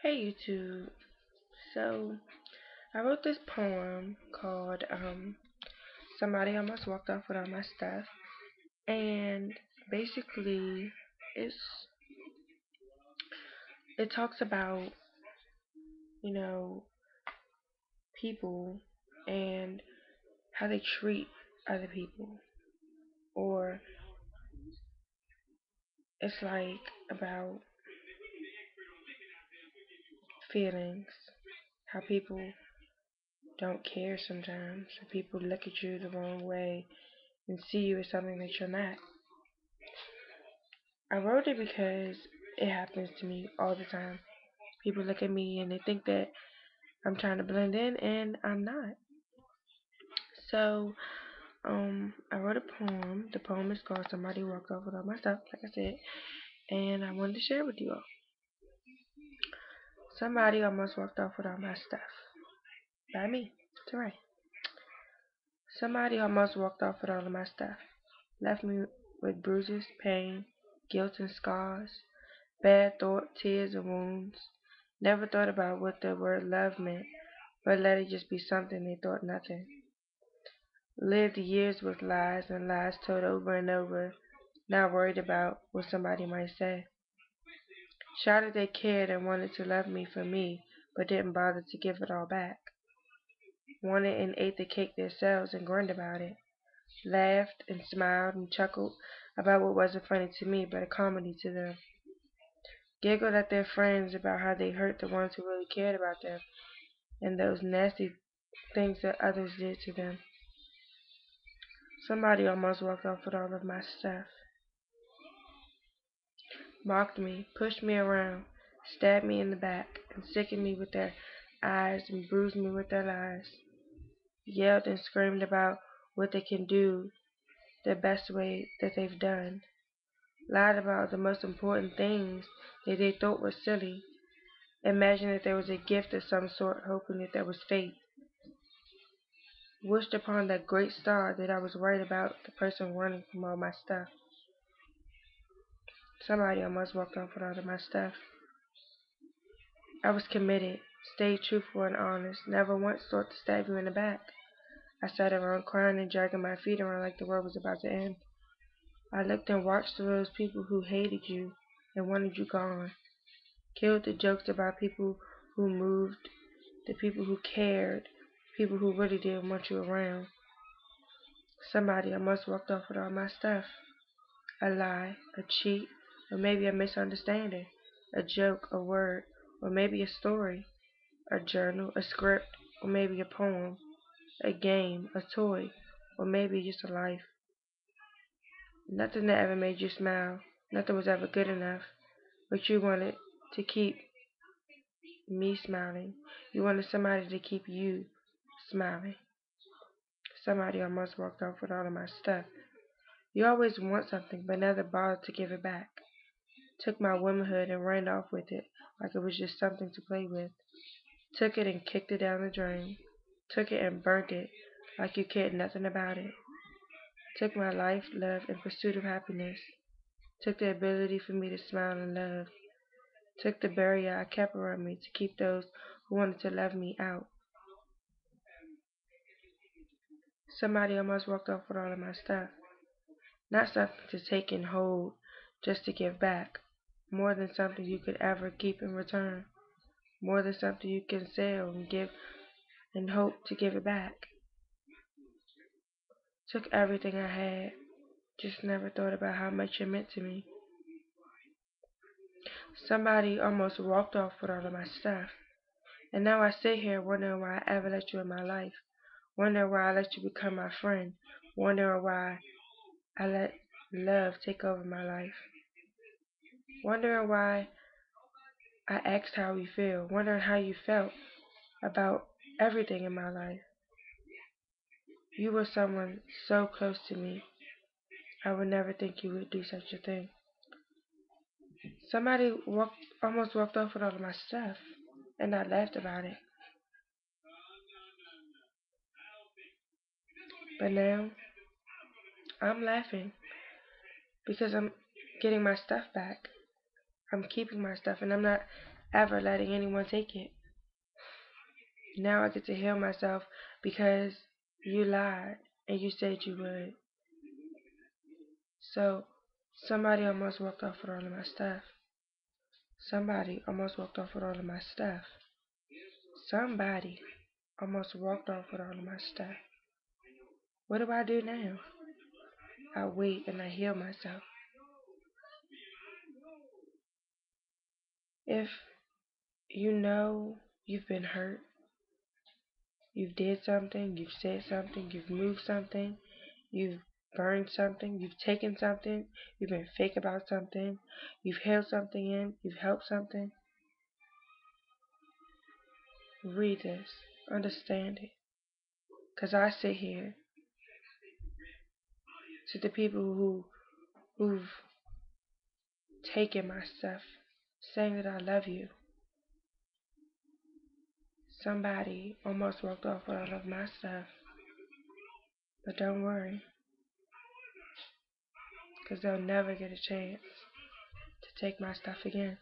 Hey YouTube. So I wrote this poem called Somebody Almost Walked Off with All My Stuff, and basically it's it talks about, you know, people and how they treat other people, or it's like about feelings, how people don't care sometimes, or people look at you the wrong way and see you as something that you're not. I wrote it because it happens to me all the time. People look at me and they think that I'm trying to blend in, and I'm not. So, I wrote a poem. The poem is called Somebody Walked Off with All My Stuff, like I said, and I wanted to share it with you all. Somebody almost walked off with all my stuff. By me, Terrea. Somebody almost walked off with all of my stuff. Left me with bruises, pain, guilt and scars, bad thought, tears and wounds. Never thought about what the word love meant, but let it just be something they thought nothing. Lived years with lies and lies told over and over, not worried about what somebody might say. Shouted they cared and wanted to love me for me, but didn't bother to give it all back. Wanted and ate the cake themselves and grinned about it. Laughed and smiled and chuckled about what wasn't funny to me but a comedy to them. Giggled at their friends about how they hurt the ones who really cared about them and those nasty things that others did to them. Somebody almost walked off with all of my stuff. Mocked me, pushed me around, stabbed me in the back, and sickened me with their eyes and bruised me with their lies. Yelled and screamed about what they can do the best way that they've done. Lied about the most important things that they thought were silly. Imagined that there was a gift of some sort, hoping that there was fate. Wished upon that great star that I was right about the person running from all my stuff. Somebody almost walked off with all of my stuff. I was committed, stayed truthful and honest, never once thought to stab you in the back. I sat around crying and dragging my feet around like the world was about to end. I looked and watched those people who hated you and wanted you gone. Killed the jokes about people who moved, the people who cared, people who really didn't want you around. Somebody almost walked off with all my stuff. A lie, a cheat, or maybe a misunderstanding, a joke, a word, or maybe a story, a journal, a script, or maybe a poem, a game, a toy, or maybe just a life. Nothing that ever made you smile, nothing was ever good enough, but you wanted to keep me smiling. You wanted somebody to keep you smiling. Somebody almost walked off with all of my stuff. You always want something, but never bothered to give it back. Took my womanhood and ran off with it like it was just something to play with. Took it and kicked it down the drain. Took it and burnt it like you cared nothing about it. Took my life, love, and pursuit of happiness. Took the ability for me to smile and love. Took the barrier I kept around me to keep those who wanted to love me out. Somebody almost walked off with all of my stuff. Not something to take and hold just to give back. More than something you could ever keep in return. More than something you can sell and give and hope to give it back. Took everything I had, just never thought about how much it meant to me. Somebody almost walked off with all of my stuff. And now I sit here wondering why I ever let you in my life. Wondering why I let you become my friend. Wondering why I let love take over my life. Wondering why I asked how you feel. Wondering how you felt about everything in my life. You were someone so close to me. I would never think you would do such a thing. Somebody almost walked off with all of my stuff, and I laughed about it. But now, I'm laughing because I'm getting my stuff back. I'm keeping my stuff, and I'm not ever letting anyone take it. Now I get to heal myself because you lied and you said you would. So, somebody almost walked off with all of my stuff. Somebody almost walked off with all of my stuff. Somebody almost walked off with all of my stuff. What do I do now? I wait and I heal myself. If you know you've been hurt, you've did something, you've said something, you've moved something, you've burned something, you've taken something, you've been fake about something, you've held something in, you've helped something, read this, understand it. Because I sit here to the people who've taken my stuff, saying that I love you. Somebody almost walked off with all of my stuff. But don't worry, because they'll never get a chance to take my stuff again.